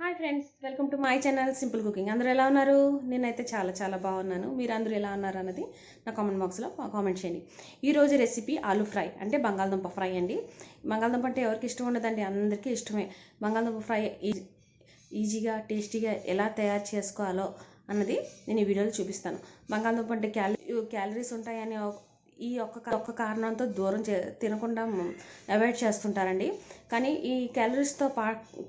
Hi friends, welcome to my channel simple cooking. అందరూ ఎలా ఉన్నారు? నేనైతే చాలా బాగున్నాను. మీరు అందరూ ఎలా ఉన్నారు అన్నది నా కామెంట్ బాక్స్లో కామెంట్ చేయండి. ఈరోజు రెసిపీ ఆలూ ఫ్రై అంటే బంగాళదుంప ఫ్రై అండి. బంగాళదుంప అంటే ఎవరికి ఇష్టం ఉండదండి, అందరికీ ఇష్టమే. బంగాళదుంప ఫ్రై ఈజీగా టేస్టీగా ఎలా తయారు చేసుకోవాలో అన్నది నేను ఈ వీడియోలో చూపిస్తాను. బంగాళదుంప అంటే క్యాలరీస్ ఉంటాయని ఈ ఒక్క కారణంతో తినకుండా అవాయిడ్ చేస్తుంటారండి. కానీ ఈ క్యాలరీస్తో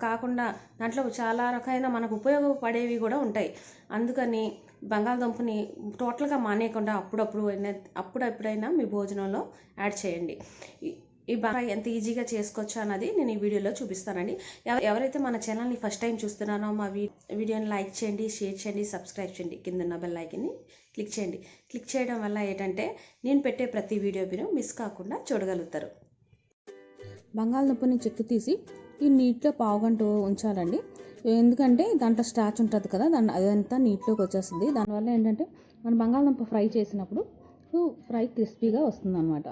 కాకుండా దాంట్లో చాలా రకాలైన మనకు ఉపయోగపడేవి కూడా ఉంటాయి. అందుకని బంగాళదుంపని టోటల్గా మానేయకుండా అప్పుడెప్పుడైనా మీ భోజనంలో యాడ్ చేయండి. ఈ బాగా ఎంత ఈజీగా చేసుకోవచ్చు అన్నది నేను ఈ వీడియోలో చూపిస్తానండి. ఎవరైతే మన ఛానల్ని ఫస్ట్ టైం చూస్తున్నారో మా వీడియోని లైక్ చేయండి, షేర్ చేయండి, సబ్స్క్రైబ్ చేయండి. కింద ఉన్న బెల్ ఐకాన్ని క్లిక్ చేయండి. క్లిక్ చేయడం వల్ల ఏంటంటే నేను పెట్టే ప్రతి వీడియో మీరు మిస్ కాకుండా చూడగలుగుతారు. బంగాళదుంపని చెక్కు తీసి ఈ నీటిలో పావుగంట ఉంచాలండి. ఎందుకంటే దాంట్లో స్టార్చ్ ఉంటుంది కదా, అదంతా నీటిలోకి వచ్చేస్తుంది. దానివల్ల ఏంటంటే మన బంగాళదుంప ఫ్రై చేసినప్పుడు ఫ్రై క్రిస్పీగా వస్తుంది అన్నమాట.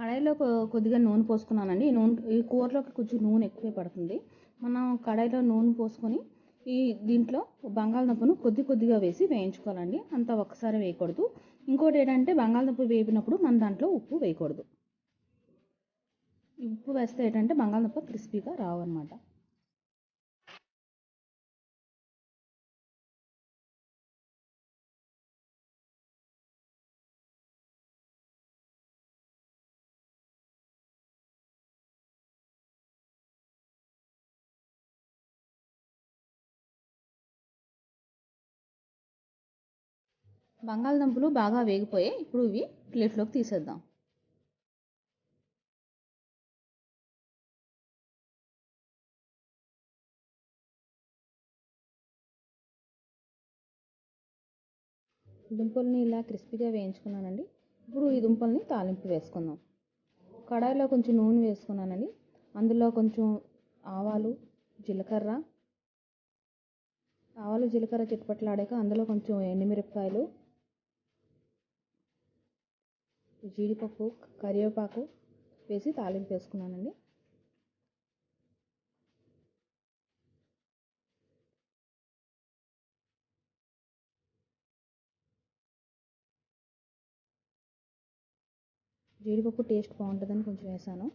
కడాయిలో కొద్దిగా నూనె పోసుకున్నానండి. ఈ కూరలోకి కొంచెం నూనె ఎక్కువే పడుతుంది. మనం కడాయిలో నూనె పోసుకొని దీంట్లో బంగాళదుంపను కొద్దిగా వేసి వేయించుకోవాలండి. అంతా ఒక్కసారి వేయకూడదు. ఇంకోటి ఏంటంటే బంగాళదుంప వేపినప్పుడు మన దాంట్లో ఉప్పు వేయకూడదు. ఉప్పు వేస్తే ఏంటంటే బంగాళదుంప క్రిస్పీగా రావు అన్నమాట. బంగాళదుంపలు బాగా వేగిపోయాయి. ఇప్పుడు ఇవి ప్లేట్లోకి తీసేద్దాం. దుంపల్ని ఇలా క్రిస్పీగా వేయించుకున్నానండి. ఇప్పుడు ఈ దుంపల్ని తాలింపు వేసుకుందాం. కడాయిలో కొంచెం నూనె వేసుకున్నానండి. అందులో కొంచెం ఆవాలు జీలకర్ర చిటపట్లాడాక అందులో కొంచెం ఎండుమిరపకాయలు, జీడిపప్పు, కరివేపాకు వేసి తాలింపు వేసుకున్నానండి. జీడిపప్పు టేస్ట్ బాగుంటుందని కొంచెం వేసాను.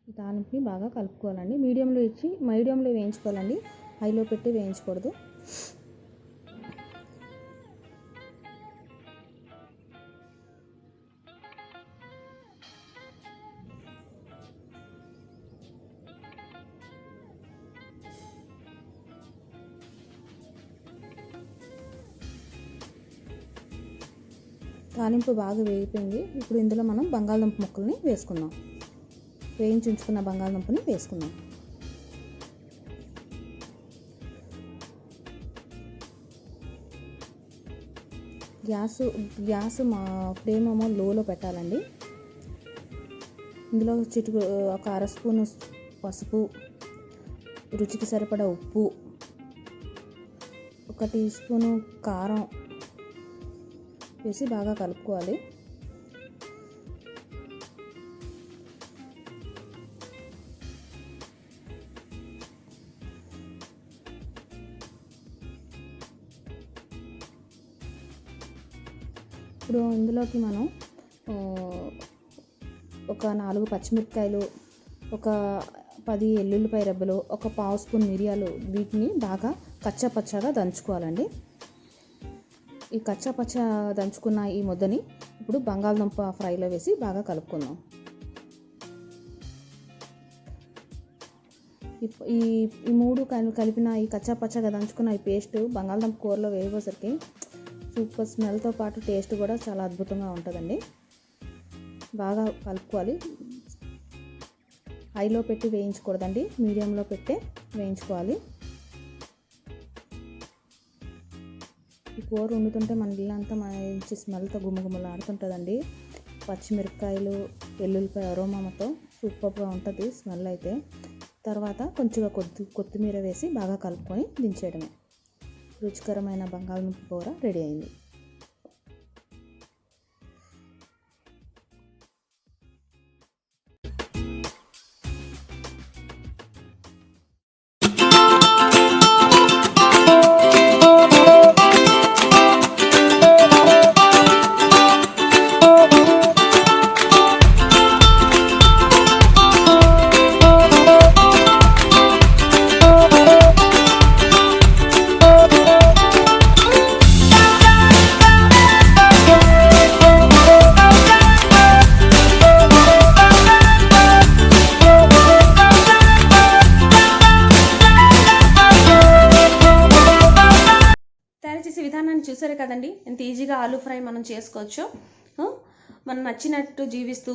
ఈ తాలింపుని బాగా కలుపుకోవాలండి. మీడియంలో వేయించుకోవాలండి, హైలో పెట్టి వేయించకూడదు. తాలింపు బాగా వేగిపోయింది. ఇప్పుడు ఇందులో మనం బంగాళదుంప ముక్కల్ని వేసుకుందాం. వేయించి ఉంచుకున్న బంగాళదుంపని వేసుకుందాం. గ్యాస్ మా ఫ్లేమ్ ఏమో లోలో పెట్టాలండి. ఇందులో ఒక అర స్పూను పసుపు, రుచికి సరిపడా ఉప్పు, 1 టీ స్పూను కారం వేసి బాగా కలుపుకోవాలి. ఇప్పుడు ఇందులోకి మనం ఒక 4 పచ్చిమిరపకాయలు, ఒక 10 ఎల్లుల్లిపాయ రెబ్బలు, ఒక పావు స్పూన్ మిరియాలు, వీటిని బాగా కచ్చాపచ్చాగా దంచుకోవాలండి. ఈ కచ్చాపచ్చా దంచుకున్న ఈ ముద్దని ఇప్పుడు బంగాళదుంప ఫ్రైలో వేసి బాగా కలుపుకుందాం. ఈ మూడు కలిపిన ఈ కచ్చాపచ్చాగా దంచుకున్న ఈ పేస్ట్ బంగాళదుంప కూరలో వేయబోసరికి సూపర్ స్మెల్తో పాటు టేస్ట్ కూడా చాలా అద్భుతంగా ఉంటుందండి. బాగా కలుపుకోవాలి. హైలో పెట్టి వేయించకూడదండి, మీడియంలో పెట్టి వేయించుకోవాలి. ఈ కూర వండుతుంటే మన ఇల్లంతా మంచి స్మెల్తో గుమగుమలాడుతుంటుందండి. పచ్చిమిరపకాయలు, వెల్లుల్లిపాయ అరోమాతో సూపర్గా ఉంటుంది స్మెల్ అయితే. తర్వాత కొంచెం కొత్తిమీర వేసి బాగా కలుపుకొని దించేయడమే. రుచికరమైన బంగాళదుంప కూర రెడీ అయింది. తయారు చేసే విధానాన్ని చూసారు కదండి, ఎంత ఈజీగా ఆలూ ఫ్రై మనం చేసుకోవచ్చు. మనం నచ్చినట్టు జీవిస్తూ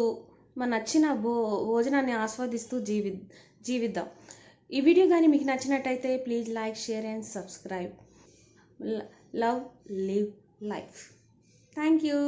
మన నచ్చిన భోజనాన్ని ఆస్వాదిస్తూ జీవిద్దాం. ఈ వీడియో కానీ మీకు నచ్చినట్టయితే please like, share and subscribe. Love, live life. Thank you.